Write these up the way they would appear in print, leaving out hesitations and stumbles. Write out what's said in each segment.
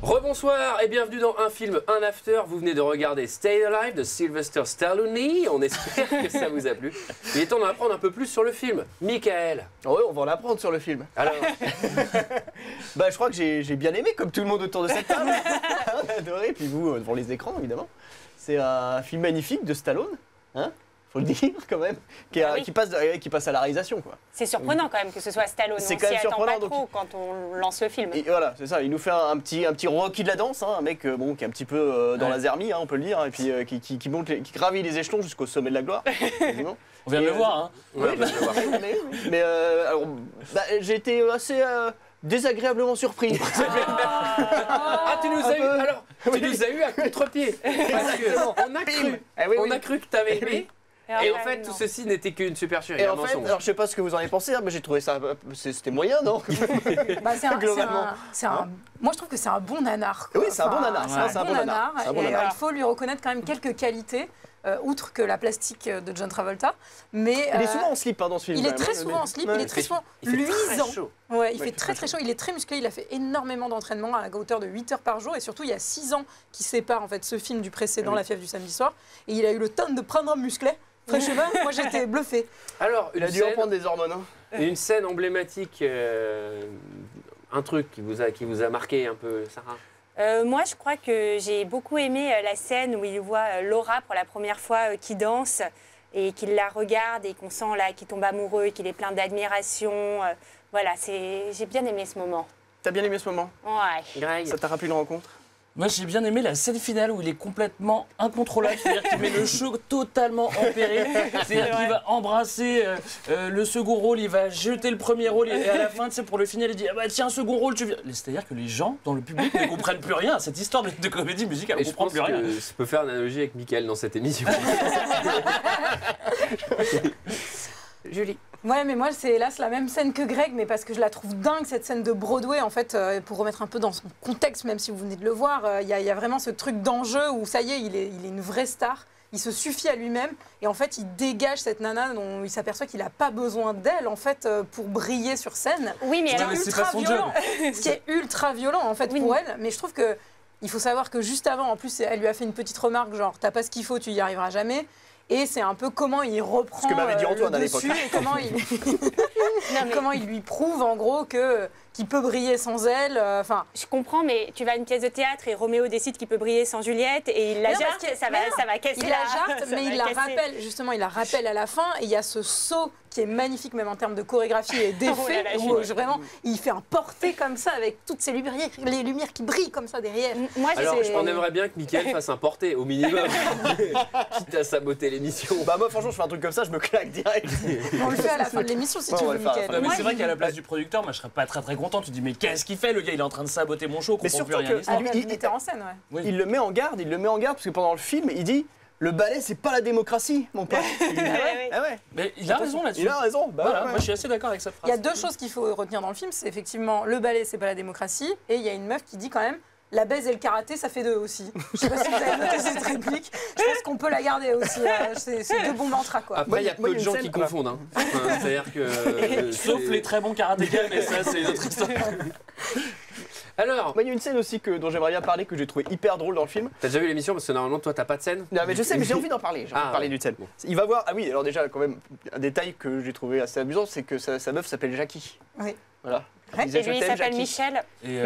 Rebonsoir et bienvenue dans Un film, un after. Vous venez de regarder Stay Alive de Sylvester Stallone. On espère que ça vous a plu. Il est temps d'en apprendre un peu plus sur le film. Michael. Oui, on va en apprendre sur le film. Alors, bah, je crois que j'ai bien aimé, comme tout le monde autour de cette table. On a adoré, puis vous, devant les écrans, évidemment. C'est un film magnifique de Stallone, hein, faut le dire quand même, qui passe à la réalisation, quoi. C'est surprenant quand même que ce soit Stallone. C'est On quand s'y même attend pas surprenant, trop quand on lance le film. Et voilà, c'est ça, il nous fait un petit Rocky de la danse, hein, un mec bon, qui est un petit peu dans la zermie, hein, on peut le dire, et puis qui gravit les échelons jusqu'au sommet de la gloire. Quasiment. On vient de le voir, hein. ouais, Oui, mais alors, bah, j'ai été assez désagréablement surpris. ah, tu nous as eu, alors, tu nous as eu à contre-pied. Parce qu'on a cru que tu avais aimé. Et en fait, tout ceci n'était qu'une supercherie. Et en fait, alors je sais pas ce que vous en avez pensé, hein, mais j'ai trouvé ça, c'était moyen, non? Bah, Globalement. Moi, je trouve que c'est un bon nanar, quoi. Oui, c'est un bon nanar. C'est C'est un bon nanar. C'est un bon Et, nanar. il faut lui reconnaître quand même quelques qualités, outre que la plastique de John Travolta. Mais Il est souvent en slip, hein, dans ce film. il est quand même, très hein, souvent en slip, ouais. il est très souvent Il fait luisant. très chaud. Ouais, il Ouais, fait très chaud, il est très musclé, il a fait énormément d'entraînement à hauteur de 8 heures par jour et surtout il y a 6 ans qui séparent en fait ce film du précédent, Oui. La fièvre du samedi soir, et il a eu le temps de prendre un musclet. Franchement, moi j'étais bluffée. Alors, Il a dû reprendre des hormones. Hein. une scène emblématique, un truc qui vous a marqué un peu, Sarah. Moi, je crois que j'ai beaucoup aimé la scène où il voit Laura pour la première fois qui danse et qu'il la regarde et qu'on sent là qu'il tombe amoureux, qu'il est plein d'admiration. Voilà, j'ai bien aimé ce moment. T'as bien aimé ce moment? Ouais. Greg. Ça t'a rappelé une rencontre? Moi, j'ai bien aimé la scène finale où il est complètement incontrôlable. C'est-à-dire qu'il met le show totalement empéré. C'est-à-dire qu'il va embrasser le second rôle, il va jeter le premier rôle et à la fin, tu sais, pour le final, il dit ah bah tiens, second rôle, tu viens. C'est-à-dire que les gens dans le public ne comprennent plus rien. Cette histoire de comédie musicale, on Et ne je comprend pense plus rien. que ça peut faire une analogie avec Michael dans cette émission. Julie. Ouais, mais moi, c'est la même scène que Greg, mais parce que je la trouve dingue, cette scène de Broadway, en fait, pour remettre un peu dans son contexte, même si vous venez de le voir, il y a vraiment ce truc d'enjeu où, ça y est, il est une vraie star, il se suffit à lui-même, et en fait, il dégage cette nana dont il s'aperçoit qu'il n'a pas besoin d'elle, en fait, pour briller sur scène. Oui, mais Ce qui alors, est c'est ultra pas son violent, ce qui est ultra violent, en fait, Oui. pour elle, mais je trouve que il faut savoir que juste avant, en plus, elle lui a fait une petite remarque, genre, t'as pas ce qu'il faut, tu y arriveras jamais. Et c'est un peu comment il reprend Ce que m'avait dit Antoine le à l'époque. dessus et comment il... Non, mais comment il lui prouve en gros qu'il peut briller sans elle. Enfin, je comprends, mais tu vas à une pièce de théâtre et Roméo décide qu'il peut briller sans Juliette et il la Mais non, jarte, parce que- ça va casser il la jarte, ça mais va il la casser. rappelle justement, il la rappelle à la fin. Et il y a ce saut qui est magnifique même en termes de chorégraphie et d'effets, Oh là là, où vraiment il fait un porté comme ça avec toutes ces lumières, les lumières qui brillent comme ça derrière. Moi, Alors, c'est- je m'en aimerais bien que Michael fasse un porté, au minimum. Quitte à saboter l'émission. Bah moi franchement je fais un truc comme ça, je me claque direct. On le fait à la fin de l'émission si Ouais, tu on va veux, le faire à la Mickaël. fin. Non, mais Moi, c'est vrai qu'à la place du producteur, moi je serais pas très content. Tu te dis mais qu'est-ce qu'il fait le gars? Il est en train de saboter mon show, Mais comprend plus surtout rien. que- Ah, lui, le il- metteur en scène, ouais. Oui. Il le met en garde, parce que pendant le film, il dit le ballet c'est pas la démocratie, mon pote. Il dit, ah ouais, ah ouais. Mais il a raison là-dessus. Il a raison. Bah, Voilà, ouais. moi je suis assez d'accord avec cette Il y a phrase. deux choses qu'il faut retenir dans le film, c'est effectivement le ballet, c'est pas la démocratie, et il y a une meuf qui dit quand même la baise et le karaté, ça fait deux aussi. Je sais pas si vous avez noté cette réplique. Je pense qu'on peut la garder aussi. C'est deux bons mantras quoi. Après, il y a Moi, peu de une gens scène- qui confondent. Hein. Enfin, c'est-à-dire que. Sauf les très bons karatékas, mais ça c'est une autre histoire. Alors, Moi, il y a une scène aussi dont j'aimerais bien parler, que j'ai trouvé hyper drôle dans le film. t'as déjà vu l'émission parce que normalement, toi, t'as pas de scène. Non, mais je sais, mais j'ai envie d'en parler. J'ai envie Ah, de parler ouais. d'une scène. Bon. Il va voir. Ah oui, alors déjà, quand même, un détail que j'ai trouvé assez amusant, c'est que sa meuf s'appelle Jackie. Oui. Voilà. Ouais. disait, Et lui, je il t'aime, s'appelle Jackie. Michel. Et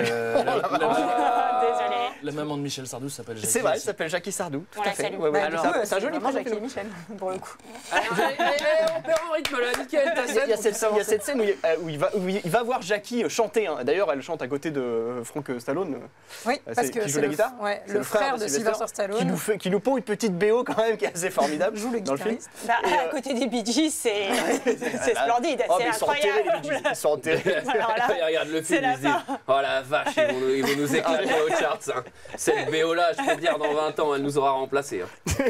Désolée. la maman de Michel Sardou s'appelle Jackie. C'est vrai, elle aussi. s'appelle Jackie Sardou. Tout On à la fait. salue. Ouais, ouais, Bah, du alors, coup, c'est un joli vraiment prénom, Jackie et film. Michel, pour le coup. On perd en rythme là, nickel, ta Il scène. y a cette scène où il va voir Jackie chanter. Hein. D'ailleurs, elle chante à côté de Frank Stallone, Oui, parce que qui joue c'est la guitare. ouais, C'est le frère de Sylvester Stallone qui nous pond une petite BO quand même qui est assez formidable joue le dans le film. guitariste. Bah, Et, à côté des Bee Gees, c'est là, splendide, Oh, c'est mais ils sont enterrés, les incroyable. Bee Gees. Ils sont enterrés. Alors là, Regarde le c'est film, la ils se disent fin. oh la vache, ils vont nous éclater aux charts. Hein. Cette BO là, je peux te dire, dans 20 ans, elle nous aura remplacés. Hein.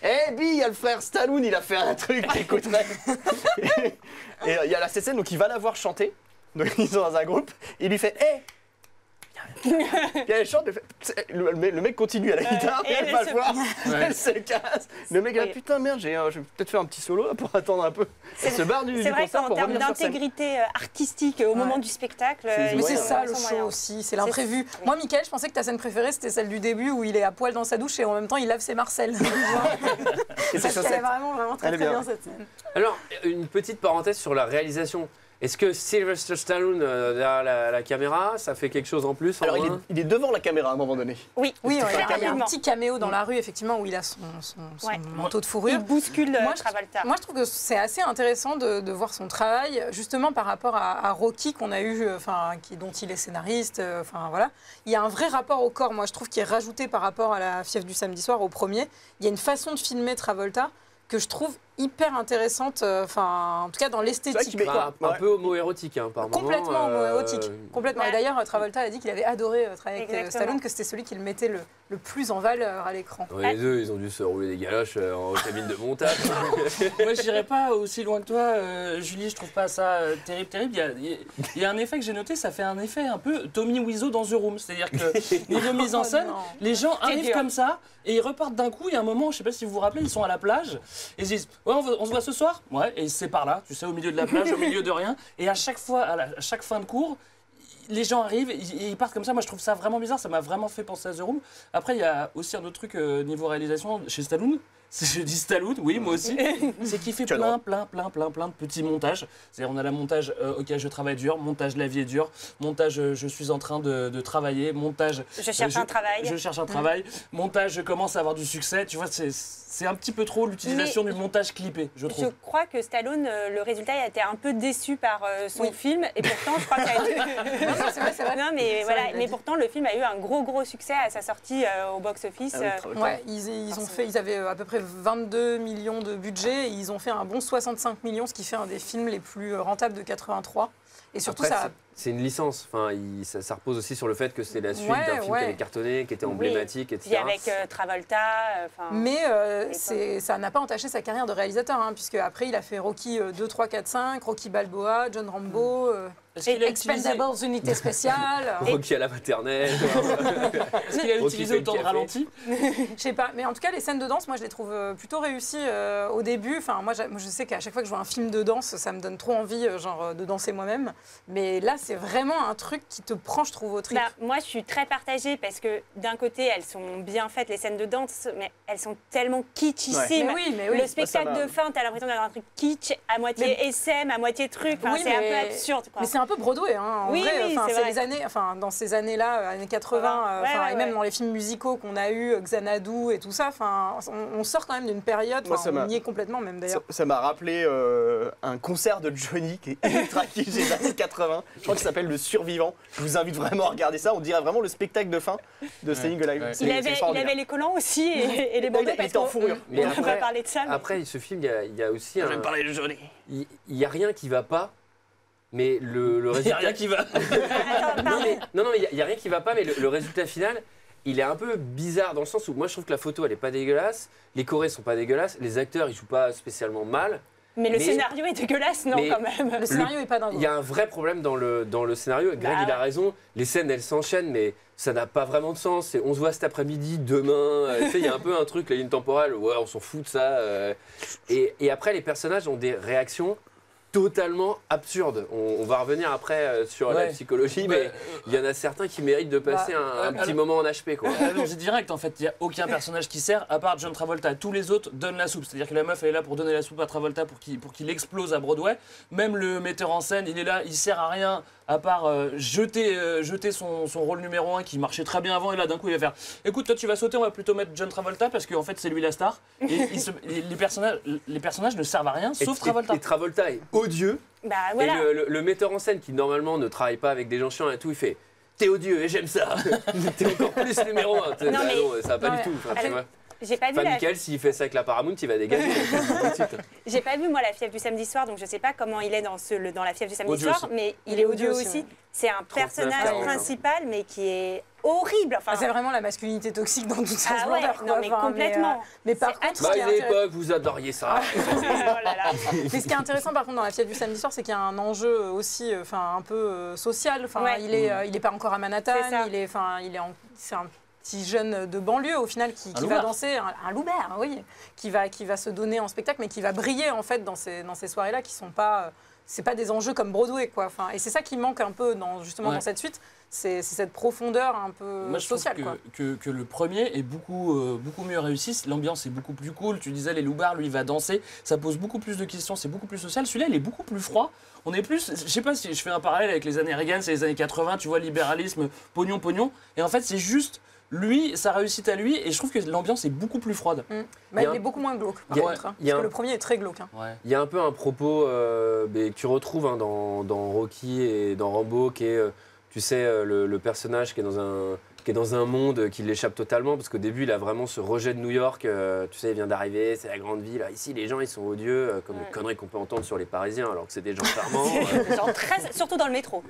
Eh, Bi, il y a le frère Stallone, il a fait un truc, écouterait. Et il y a cette scène, donc il va la voir chanter. Donc ils sont dans un groupe, et il lui fait hé, viens Puis elle chante, le mec continue à la guitare, puis Et elle elle va se- le voir, elle se casse. Le mec, Oui. putain, merde, je vais peut-être faire un petit solo là, pour attendre un peu. Elle se barre du C'est vrai concert qu'en pour termes revenir sur scène. d'intégrité artistique au moment du spectacle, C'est- ils Mais c'est sont- ça ils le sont show moyens. aussi, c'est l'imprévu. Moi, Mickaël, je pensais que ta scène préférée, c'était celle du début où il est à poil dans sa douche et en même temps, il lave ses marcelles. Et ses Parce qu'elle est chaussettes. vraiment très Elle est très bien. bien cette scène. Alors, une petite parenthèse sur la réalisation. Est-ce que Sylvester Stallone, derrière la caméra, ça fait quelque chose en plus en Alors moins il est devant la caméra à un moment donné. Oui, Oui, très il y a un rapidement. petit caméo dans la rue, effectivement, où il a son Ouais. manteau de fourrure. Il bouscule Moi, Travolta. Moi, je trouve que c'est assez intéressant de voir son travail, justement par rapport à Rocky qu'on a eu, dont il est scénariste. Enfin voilà, il y a un vrai rapport au corps. Moi, je trouve qui est rajouté par rapport à la Fièvre du samedi soir au premier. Il y a une façon de filmer Travolta que je trouve hyper intéressante. En tout cas dans l'esthétique. C'est vrai qu'il quoi. Un peu homo-érotique, hein, par Complètement moment, homo-érotique. Complètement. Ouais. Et d'ailleurs, Travolta a dit qu'il avait adoré travailler avec Exactement. Stallone, que c'était celui qui le mettait le plus en valeur à l'écran. Ouais, les deux, ils ont dû se rouler des galoches en cabine de montage. Moi, je n'irais pas aussi loin que toi, Julie. Je trouve pas ça terrible. Il y a un effet que j'ai noté, ça fait un effet un peu Tommy Wiseau dans The Room. C'est-à-dire que niveau mise en scène, non. les gens arrivent dur. comme ça et ils repartent d'un coup. Il y a un moment, je sais pas si vous vous rappelez, ils sont à la plage et ils disent ouais, on se voit ce soir. Ouais, et c'est par là, tu sais, au milieu de la plage, au milieu de rien. Et à chaque fois, à chaque fin de cours, les gens arrivent et ils partent comme ça. Moi, je trouve ça vraiment bizarre. Ça m'a vraiment fait penser à The Room. Après, il y a aussi un autre truc niveau réalisation chez Stallone. Je dis Stallone, oui, moi aussi. C'est qu'il fait Tu as le plein de petits montages. C'est-à-dire, on a la montage ok, je travaille dur, montage la vie est dure, montage je suis en train de travailler, montage Je cherche un travail. je cherche un travail, montage je commence à avoir du succès. Tu vois, c'est un petit peu trop l'utilisation du montage clippé, je Je trouve. crois que Stallone, le résultat, il a été un peu déçu par son film. Et pourtant, je crois que ça a été... Non, c'est vrai, c'est vrai. Non, mais Ça, voilà. il l'a Mais dit. pourtant, le film a eu un gros succès à sa sortie au box-office. Ah oui, Travolta. Ouais, ils avaient à peu près 22 millions de budget et ils ont fait un bon 65 millions, ce qui fait un des films les plus rentables de 83. Et surtout, Après, ça. c'est une licence. Enfin, ça repose aussi sur le fait que c'était la suite Ouais, d'un film ouais. qui avait cartonné, qui était emblématique, Puis etc. avec Travolta. Mais Et ça n'a pas entaché sa carrière de réalisateur, hein, puisque après il a fait Rocky 2, 3, 4, 5, Rocky Balboa, John Rambo, Est-ce qu'il a utilisé, Expendables Unité Spéciale. Rocky à la maternelle. est-ce qu'il a Rocky utilisé fait le autant de café. ralenti? Je sais pas, mais en tout cas les scènes de danse, moi je les trouve plutôt réussies au début. Enfin moi je sais qu'à chaque fois que je vois un film de danse, ça me donne trop envie de danser moi-même. Mais là c'est vraiment un truc qui te prend, je trouve, au trip. Moi, je suis très partagée parce que d'un côté, elles sont bien faites, les scènes de danse, mais elles sont tellement kitschissimes. Mais oui. Le spectacle ça va. de fin, t'as l'impression d'avoir un truc kitsch, à moitié SM, à moitié truc. Enfin, Oui, c'est un mais- peu absurde, quoi. Mais c'est un peu Broadway, hein, en Oui, vrai. oui, Enfin, c'est c'est vrai. les années, dans ces années-là, années 80, Ouais, et même ouais. dans les films musicaux qu'on a eu, Xanadu et tout ça, on sort quand même d'une période, Moi, ça on m'a- y est complètement même d'ailleurs. Ça m'a rappelé un concert de Johnny qui est ultra kitsch des années 80. Je crois qu'il s'appelle Le Survivant. Je vous invite vraiment à regarder ça. On dirait vraiment le spectacle de fin de Staying Alive. Ouais. C'est- Il c'est avait extraordinaire. les collants aussi et les Il bandeaux. était en fourrure. Mais On va après- parler de ça. mais- Après, ce film, il y a aussi un. J'aime parler de Johnny. Il n'y a rien qui va pas, mais le Il n'y a résultat. rien qui va. Attends, pardon. Non, mais il n'y a rien qui va pas, mais le résultat final, il est un peu bizarre dans le sens où moi je trouve que la photo elle est pas dégueulasse, les chorés sont pas dégueulasses, les acteurs ils jouent pas spécialement mal. Mais le Mais- scénario est dégueulasse, non, mais- quand même. Le scénario est pas dingue. Il y a un vrai problème dans le scénario. Greg Bah il a ouais. raison, les scènes elles s'enchaînent, mais ça n'a pas vraiment de sens. C'est, on se voit cet après-midi, demain. Tu sais, il y a un peu un truc, la ligne temporelle, ouais, on s'en fout de ça. Et après, les personnages ont des réactions totalement absurdes. On va revenir après sur la Ouais. psychologie, Bah, mais il y en a certains qui méritent de passer un petit moment en HP. Quoi. Allons-y direct, en fait, il n'y a aucun personnage qui sert à part John Travolta. Tous les autres donnent la soupe. C'est-à-dire que la meuf elle est là pour donner la soupe à Travolta pour qu'il explose à Broadway. Même le metteur en scène, il est là, il sert à rien à part jeter son rôle numéro 1 qui marchait très bien avant. Et là, d'un coup, il va faire écoute, toi, tu vas sauter, on va plutôt mettre John Travolta parce qu'en fait, c'est lui la star. Et les personnages ne servent à rien sauf Travolta. Et Travolta est odieux. Bah voilà. Et le metteur en scène qui normalement ne travaille pas avec des gens chiants et tout, il fait t'es odieux et j'aime ça. T'es encore plus numéro 1. Non, mais- ça va pas non, du tout. Enfin, tu alors, vois. J'ai pas vu Enfin, la... Michael, s'il fait ça avec la Paramount, il va dégager. tout de suite. J'ai pas vu moi la fièvre du samedi soir, donc je sais pas comment il est dans la fièvre du samedi Odieux soir, aussi. mais il est odieux aussi. ouais. C'est un personnage 39, principal, mais qui est horrible. Enfin, C'est vraiment la masculinité toxique dans toute sa ah ouais, splendeur. non, quoi. mais Enfin, complètement. Mais par C'est contre, ce Bah, qui est à intéressant- l'époque, vous adoriez ça. Oh là là. mais ce qui est intéressant par contre dans la fièvre du samedi soir, c'est qu'il y a un enjeu aussi, enfin un peu social. Enfin, Ouais. il est pas encore à Manhattan. C'est ça. C'est un petit jeune de banlieue au final qui va loupard. danser, un loubert, oui, qui va se donner en spectacle, mais qui va briller en fait dans ces soirées-là qui sont pas, c'est pas des enjeux comme Broadway quoi. Enfin, et c'est ça qui manque un peu justement Ouais. dans cette suite, c'est cette profondeur un peu Moi, je trouve sociale quoi. que le premier est beaucoup mieux réussi. L'ambiance est beaucoup plus cool. Tu disais, les loupards, lui, il va danser. Ça pose beaucoup plus de questions. C'est beaucoup plus social. Celui-là, il est beaucoup plus froid. On est plus. Je sais pas si je fais un parallèle avec les années Reagan, c'est les années 80. Tu vois, libéralisme, pognon, pognon. Et en fait, c'est juste lui, sa réussite à lui. Et je trouve que l'ambiance est beaucoup plus froide. Bah, Il y a il un- est beaucoup moins glauque par il y a- contre, hein, il y a parce que un- le premier est très glauque. Hein. Ouais. Il y a un peu un propos mais que tu retrouves hein, dans Rocky et dans Rambo, qui est, tu sais, le personnage qui est dans un monde qui l'échappe totalement, parce qu'au début, il a vraiment ce rejet de New York. Tu sais, il vient d'arriver, c'est la grande ville. Ici, les gens, ils sont odieux, comme une connerie qu'on peut entendre sur les Parisiens, alors que c'est des gens charmants. Genre surtout dans le métro.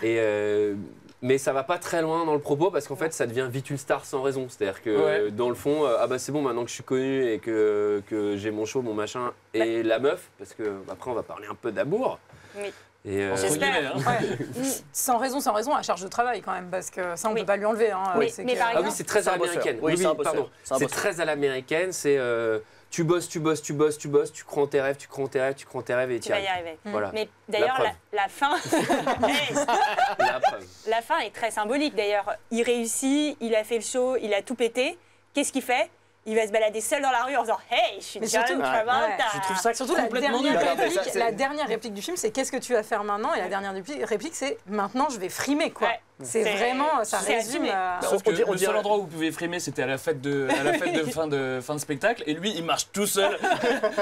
Et, mais ça va pas très loin dans le propos, parce qu'en fait, ça devient vite une star sans raison. C'est-à-dire que Ouais. dans le fond, ah bah c'est bon, maintenant que je suis connu et que j'ai mon show, mon machin, et la meuf, parce que après, on va parler un peu d'amour. Oui. Et, Entre J'espère. guillemets, hein. Ouais. sans raison, à charge de travail quand même, parce que ça on Oui. peut pas lui enlever. Hein, Oui, c'est mais que- par Ah oui, exemple- c'est très C'est à un bosseur. l'américaine. Oui, c'est un bosseur. pardon. C'est un C'est bosseur. très à l'américaine. C'est tu bosses, tu bosses, tu bosses, tu bosses, tu crois en tes rêves, tu crois en tes rêves, tu crois en tes rêves et Tu tu y vas y arrives. arriver. Voilà. Mais d'ailleurs, preuve. la fin, Hey, La preuve. la fin est très symbolique. D'ailleurs, il réussit, il a fait le show, il a tout pété. Qu'est-ce qu'il fait? Il va se balader seul dans la rue en disant Hey, je suis Mais John surtout- Travolta. Je trouve ça Surtout la complètement dernière, nul. Non, mais ça, réplique, c'est- la dernière réplique du film, c'est qu'est-ce que tu vas faire maintenant? Et la dernière réplique, c'est maintenant je vais frimer quoi. Ouais. C'est C'est- vraiment, ça c'est résume. assumé. Sauf que On dirait- le seul endroit où vous pouvez frimer, c'était à la fête de fin de spectacle. Et lui, il marche tout seul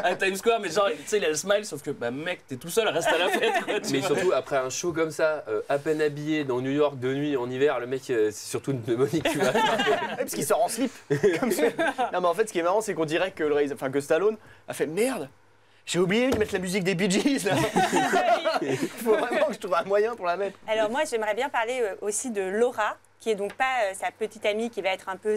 à Times Square. Mais genre, tu sais, il a le smile. Sauf que, bah, mec, t'es tout seul, reste à la fête. Quoi, tu Mais vois. surtout, après un show comme ça, à peine habillé dans New York de nuit en hiver, le mec, c'est surtout une pneumonie que tu vas attraper. Parce qu'il sort en slip. Comme ça. Non, mais en fait, ce qui est marrant, c'est qu'on dirait que, que Stallone a fait merde. J'ai oublié de mettre la musique des Bee Gees là. Il faut vraiment que je trouve un moyen pour la mettre. Alors moi, j'aimerais bien parler aussi de Laura, qui est donc pas sa petite amie, qui va être un peu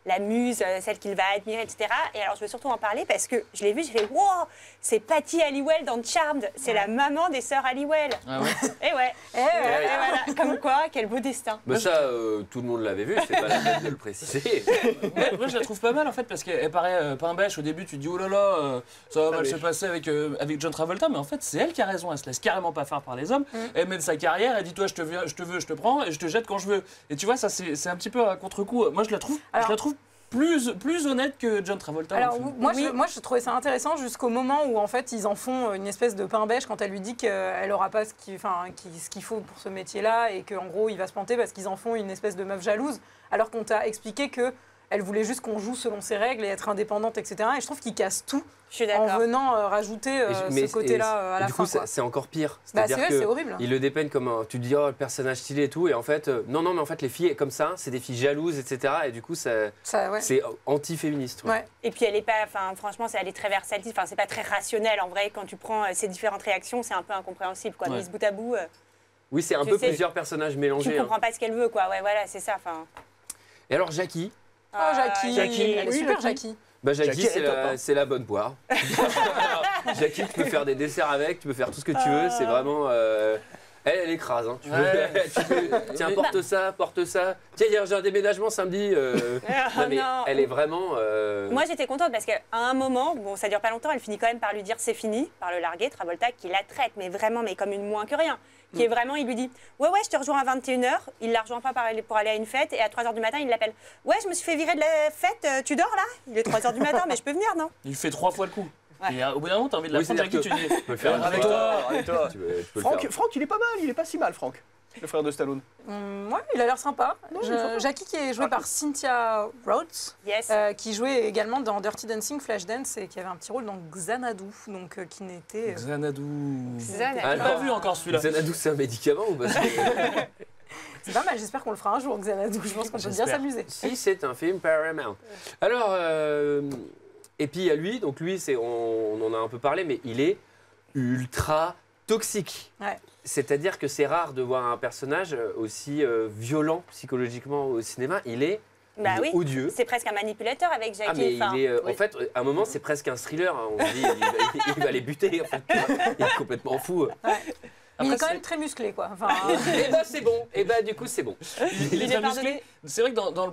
la muse, celle qu'il va admirer, etc. Et alors, je veux surtout en parler parce que je l'ai vue, j'ai fait « Wow, c'est Patty Halliwell dans Charmed, c'est la maman des sœurs Halliwell. Ah ouais. » Et ouais, Eh ouais. et voilà, comme quoi, quel beau destin. Mais ça, tout le monde l'avait vu, c'est pas la peine de le préciser. Moi, je la trouve pas mal en fait parce qu'elle paraît pain bêche au début. Tu te dis oh là là, ça va mal se passer avec John Travolta, mais en fait c'est elle qui a raison. Elle se laisse carrément pas faire par les hommes. Elle mène sa carrière. Elle dit toi je te veux, je te prends et je te jette quand je veux. Et tu vois ça c'est un petit peu à contre-coup. Moi je la trouve plus honnête que John Travolta. Alors dans le film. moi je trouvais ça intéressant jusqu'au moment où en fait ils en font une espèce de pain bêche quand elle lui dit qu'elle aura pas ce qu'il faut pour ce métier-là et qu'en gros il va se planter parce qu'ils en font une espèce de meuf jalouse alors qu'on t'a expliqué que elle voulait juste qu'on joue selon ses règles et être indépendante, etc. Et je trouve qu'ils cassent tout Je suis en d'accord. venant rajouter ce côté-là à la du fin. coup, quoi. c'est encore pire. Bah, C'est-à-dire c'est vrai, c'est que horrible. il le dépeigne comme tu te dis oh le personnage stylé et tout, et en fait non mais en fait les filles comme ça, c'est des filles jalouses, etc. Et du coup Ça, ouais. c'est anti-féministe. Ouais. Et puis elle est pas, enfin franchement, elle est très versatile. Enfin, c'est pas très rationnel en vrai. Quand tu prends ces différentes réactions, c'est un peu incompréhensible, quoi. Ouais. Mise bout à bout, Oui, c'est un Tu peu sais, plusieurs personnages tu mélangés. hein. comprends pas ce qu'elle veut, quoi. Ouais, voilà, c'est ça. Enfin. Et alors Jackie, Oh, Jackie, elle est oui, super, Jackie. Jackie. bah Jackie, Jackie, elle est top, hein. c'est la bonne poire. Jackie, tu peux faire des desserts avec, tu peux faire tout ce que tu veux. C'est vraiment. Elle écrase. Hein. Ouais. Tiens, porte ça. Tiens, j'ai un déménagement samedi. Non, mais non. elle est vraiment. Moi, j'étais contente parce qu'à un moment, bon, ça dure pas longtemps, elle finit quand même par lui dire c'est fini, par le larguer, Travolta, qui la traite, mais vraiment, mais comme une moins que rien. Qui est vraiment, il lui dit ouais, je te rejoins à 21h. Il la rejoint pas pour aller à une fête, et à 3h du matin, il l'appelle. Ouais, je me suis fait virer de la fête, tu dors là? Il est 3h du matin, mais je peux venir, non? Il fait 3 fois le coup. Ouais. Et au bout d'un moment t'as envie de la Oui, prendre Jackie, c'est-à-dire tu dis Tu peux le faire avec une toi. fois. Avec toi. Tu peux le Franck, faire. Franck, il est pas mal, il est pas si mal, Franck. Le frère de Stallone. Ouais, il a l'air sympa. Non, il est sympa. Jackie qui est joué par Cynthia Rhodes, Yes. qui jouait également dans Dirty Dancing, Flashdance et qui avait un petit rôle dans Xanadu, donc qui n'était. Xanadu. Xanadu. Ah, J'ai pas vu encore celui-là. Xanadu, c'est un médicament ou pas? C'est pas mal, j'espère qu'on le fera un jour, Xanadu. Je pense qu'on peut bien J'espère. s'amuser. Si, c'est un film Paramount. Alors, et puis il y a lui, donc lui, on en a un peu parlé, mais il est ultra toxique. Ouais. C'est-à-dire que c'est rare de voir un personnage aussi violent psychologiquement au cinéma. Il est Bah il est oui. odieux. C'est presque un manipulateur avec Jackie. Ah mais enfin, il est, oui. en fait, à un moment c'est presque un thriller. Hein. On se dit il va les buter. En fait, il est complètement fou. Il est Après, quand même très musclé, quoi. Enfin, Et bah c'est bon. Et bah du coup c'est bon. Il est Il très est pardonné. musclé. C'est vrai que dans le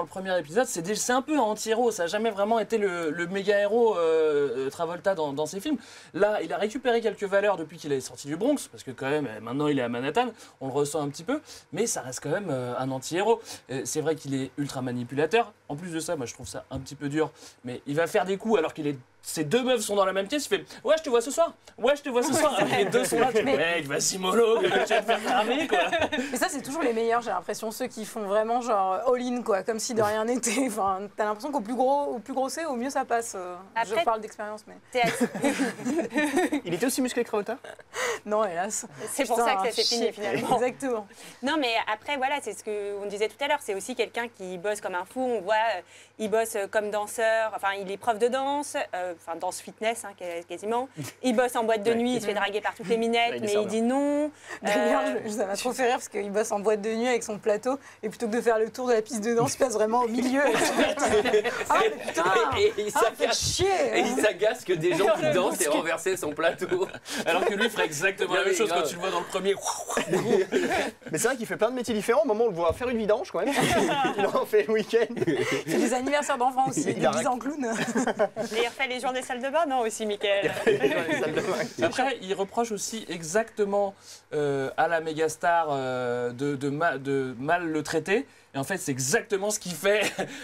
premier épisode, c'est un peu un anti-héros. Ça n'a jamais vraiment été le méga héros Travolta dans ses films. Là, il a récupéré quelques valeurs depuis qu'il est sorti du Bronx, parce que quand même, maintenant il est à Manhattan, on le ressent un petit peu, mais ça reste quand même un anti-héros. C'est vrai qu'il est ultra manipulateur. En plus de ça, moi je trouve ça un petit peu dur, mais il va faire des coups alors qu'il est. Ces deux meufs sont dans la même pièce, il fait ouais je te vois ce soir, ouais je te vois ce soir. Alors que les deux sont là, tu fais, mec vas-y mollo, tu vas te faire cramer quoi. mais ça, c'est toujours les meilleurs, j'ai l'impression, ceux qui font vraiment genre all-in, quoi, comme si de rien n'était. Enfin, t'as l'impression qu'au plus gros c'est, au mieux ça passe. Je Après- parle d'expérience, mais Il était aussi musclé que Travolta? non, hélas. C'est pour Putain, ça que ça s'est fini chier. finalement. Exactement. Non, mais après, voilà, c'est ce qu'on disait tout à l'heure. C'est aussi quelqu'un qui bosse comme un fou. On voit, il bosse comme danseur. Enfin, il est prof de danse, enfin, danse fitness, hein, quasiment. Il bosse en boîte de nuit, il se fait draguer par toutes les minettes, Ouais, il est mais ça, il dit non. D'ailleurs, ça m'a trop fait rire parce qu'il bosse en boîte de nuit avec son plateau et plutôt que de faire le tour de la piste de danse, il passe vraiment au milieu. Ah, mais putain! Et il Ah, faites s'agace. chier! Et il s'agace que des gens qui dansent et renverser son plateau. Alors que lui ferait exactement la même chose quand tu le vois dans le premier. Mais c'est vrai qu'il fait plein de métiers différents. Au moment où on le voit faire une vidange quand même. Il en fait le week-end. C'est des anniversaires d'enfants aussi, Il il est arrête. déguisé en clown. Et il refait les jours des salles de bain, non, aussi, Mickaël. Dans les salles de bain. Après, il reproche aussi exactement à la mégastar de mal le traiter. Et en fait, c'est exactement ce qu'il fait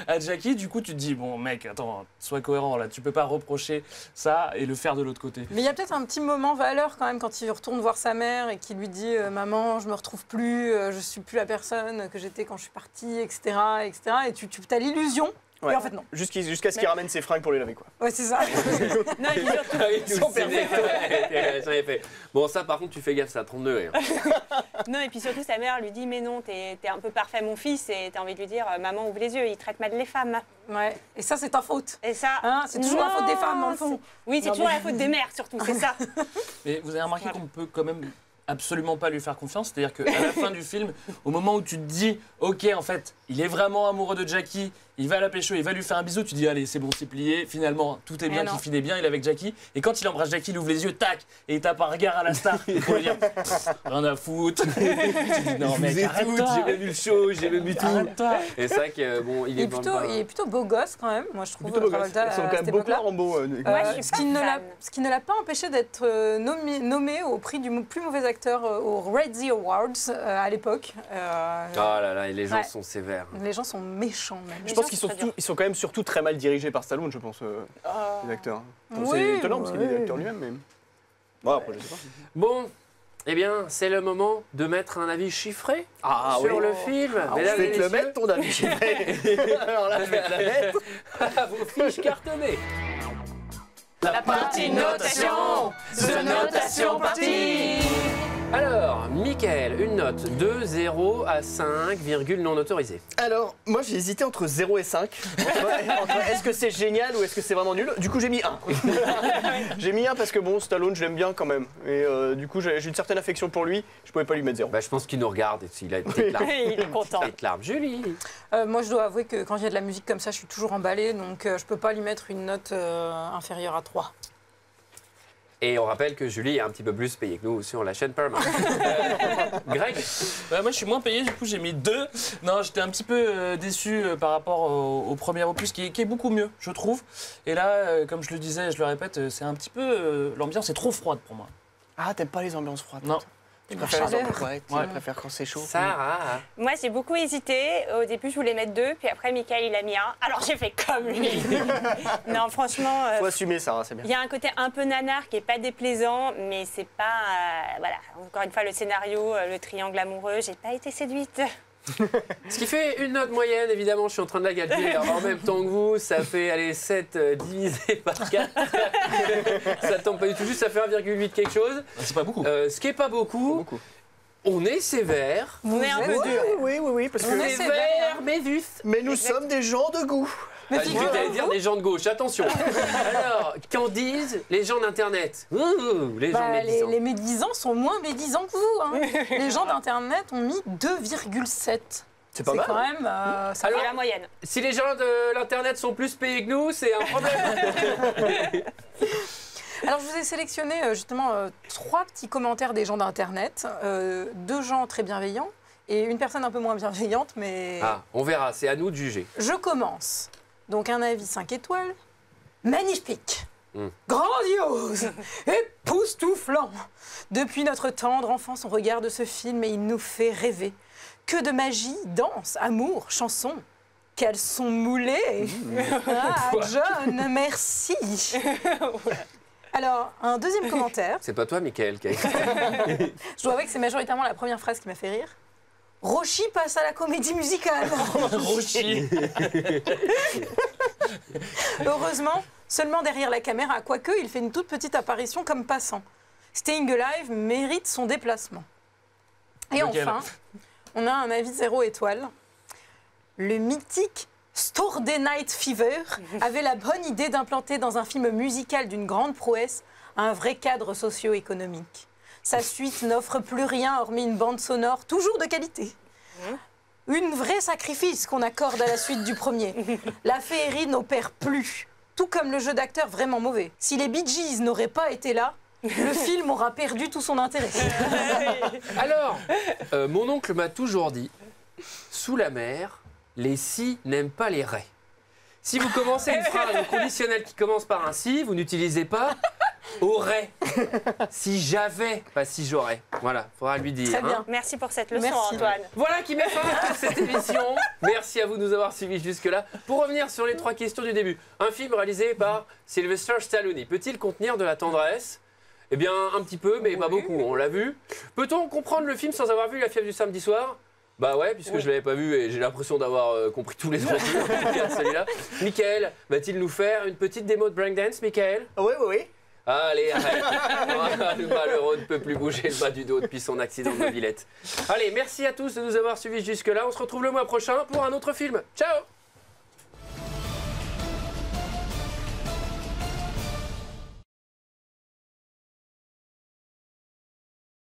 à Jackie. Du coup, tu te dis, bon, mec, attends, sois cohérent là. Tu peux pas reprocher ça et le faire de l'autre côté. Mais il y a peut-être un petit moment valeur quand même quand il retourne voir sa mère et qu'il lui dit maman, je me retrouve plus, je suis plus la personne que j'étais quand je suis partie, etc. etc. Et tu as l'illusion. Ouais. Et en fait, non. Jusqu'à ce qu'il ramène ses fringues pour les laver, quoi. Ouais, c'est ça. Non, et puis surtout, Ah oui, tout Son le ciné, ouais, j'en ai fait. Bon, ça, par contre, tu fais gaffe, ça a 30 degrés. Hein. non, et puis surtout, sa mère lui dit mais non, t'es un peu parfait, mon fils, et t'as envie de lui dire maman, ouvre les yeux, il traite mal les femmes. Ouais. Et ça, c'est ta faute. Et ça, Hein, c'est toujours la faute des femmes, dans le fond. Oui, c'est Non, toujours mais- la faute des mères, surtout, c'est ça. Mais vous avez remarqué Voilà. qu'on peut quand même absolument pas lui faire confiance. C'est-à-dire qu'à la fin du film, au moment où tu te dis, ok, en fait, il est vraiment amoureux de Jackie, il va la pécho, il va lui faire un bisou, tu dis, allez, c'est bon, c'est plié. Finalement, tout est bien, non. qu'il finit bien, il est avec Jackie. Et quand il embrasse Jackie, il ouvre les yeux, tac, et il tape un regard à la star pour lui dire, rien à foutre. Tu dis, non, Je mec, vous ai arrête-toi. tout, j'ai même vu le show, j'ai même vu tout. Arrête-toi. Et c'est vrai que bon, il est Il est plutôt beau gosse quand même, moi je trouve. Plutôt beau gosse. Travolta, Ils sont à quand cette même beaucoup époque-là. Rambo. Moi, je suis Ce pas qui, fan. ce qui ne l'a pas empêché d'être nommé au prix du plus mauvais acteur aux Razzie Awards à l'époque. Oh là là, et les gens Ouais. sont sévères. Les gens sont méchants même. Je pense qu'ils sont, ils sont quand même surtout très mal dirigés par Stallone, je pense, les acteurs. Donc, c'est étonnant parce qu'il est acteur lui-même, mais. Bon, après, je sais pas. Bon, eh bien, c'est le moment de mettre un avis chiffré sur le film. Ah, Mesdames je et vais te le messieurs, mettre, ton avis chiffré. Alors là, je vais te la mettre. à vos fiches cartonnées. La partie notation, The Notation Party. Alors, Mickaël, une note de 0 à 5, virgule non autorisée. Alors, moi j'ai hésité entre 0 et 5. Entre est-ce que c'est génial ou est-ce que c'est vraiment nul? Du coup, j'ai mis 1. J'ai mis 1 parce que bon, Stallone, je l'aime bien quand même. Et du coup, j'ai une certaine affection pour lui. Je pouvais pas lui mettre 0. Bah, je pense qu'il nous regarde et il a une petite larme. Il est content. Petite larme. Julie. Moi je dois avouer que quand il y a de la musique comme ça, je suis toujours emballée, donc je peux pas lui mettre une note inférieure à 3. Et on rappelle que Julie est un petit peu plus payée que nous sur la chaîne Paramount. Greg, Moi, je suis moins payé, du coup, j'ai mis 2. Non, j'étais un petit peu déçu par rapport au premier opus, qui est beaucoup mieux, je trouve. Et là, comme je le disais, je le répète, c'est un petit peu. L'ambiance est trop froide pour moi. Ah, t'aimes pas les ambiances froides? Non. Tu La préfères les chaleur. ambiances froides? Ouais. Tu préfères quand c'est chaud? Sarah. Moi, j'ai beaucoup hésité. Au début, je voulais mettre 2, puis après, Mickaël, il a mis 1. Alors, j'ai fait comme lui. non, franchement, Faut assumer, Sarah, c'est bien. il y a un côté un peu nanar qui est pas déplaisant, mais c'est pas... voilà, encore une fois, le scénario, le triangle amoureux, j'ai pas été séduite. Ce qui fait une note moyenne, évidemment, je suis en train de la calculer en même temps que vous. Ça fait, allez, 7 divisé par 4. Ça tombe pas du tout juste, ça fait 1,8 quelque chose. C'est pas beaucoup. Ce qui est pas beaucoup. Beaucoup. On est sévère. On est un peu êtes- dur. Oui, oui, oui, parce On que. est sévère, mais juste. Mais nous sommes des gens de goût. Mais Ah, j'ai cru que t'allais dire les gens de gauche, attention. Alors, qu'en disent les gens d'Internet? Les gens médisants. les médisants sont moins médisants que vous. Hein. Les gens d'Internet ont mis 2,7. C'est pas mal. quand même. Ça C'est Alors, la moyenne. Si les gens de l'Internet sont plus payés que nous, c'est un problème. Alors, je vous ai sélectionné justement 3 petits commentaires des gens d'Internet. 2 gens très bienveillants et une personne un peu moins bienveillante, mais Ah, on verra, c'est à nous de juger. je commence. Donc, un avis 5 étoiles. Magnifique, grandiose, époustouflant. Depuis notre tendre enfance, on regarde ce film et il nous fait rêver. Que de magie, danse, amour, chansons. Qu'elles sont moulées. Ah, John, merci. Alors, un deuxième commentaire. C'est pas toi, Mickaël, qui a écrit. Je dois avouer que c'est majoritairement la première phrase qui m'a fait rire. Roshi passe à la comédie musicale. Roshi. Heureusement, seulement derrière la caméra, quoique il fait une toute petite apparition comme passant. Staying Alive mérite son déplacement. Et Lequel? enfin, on a un avis 0 étoile. Le mythique Saturday Night Fever avait la bonne idée d'implanter dans un film musical d'une grande prouesse un vrai cadre socio-économique. Sa suite n'offre plus rien hormis une bande sonore toujours de qualité. Une vraie sacrifice qu'on accorde à la suite du premier. La féerie n'opère plus, tout comme le jeu d'acteur vraiment mauvais. Si les Bee Gees n'auraient pas été là, le film aura perdu tout son intérêt. Alors, mon oncle m'a toujours dit, sous la mer, les si n'aiment pas les raies. Si vous commencez une phrase au conditionnel qui commence par un si, vous n'utilisez pas aurait. Si j'avais, pas si j'aurais. Voilà, faudra lui dire. Très bien. Merci pour cette leçon, Merci. Antoine. Voilà qui met fin à cette émission. Merci à vous de nous avoir suivis jusque-là. Pour revenir sur les 3 questions du début, un film réalisé par Sylvester Stallone, peut-il contenir de la tendresse? Eh bien, un petit peu, mais pas beaucoup, on l'a vu. Peut-on comprendre le film sans avoir vu La fièvre du samedi soir? Bah ouais, puisque je l'avais pas vu et j'ai l'impression d'avoir compris tous les autres, en tout cas celui-là. Mickaël, va-t-il nous faire une petite démo de breakdance, Mickaël? Oui. Allez, arrête. Ah, le malheureux ne peut plus bouger le bas du dos depuis son accident de mobilette. Allez, merci à tous de nous avoir suivis jusque-là. On se retrouve le mois prochain pour un autre film. Ciao!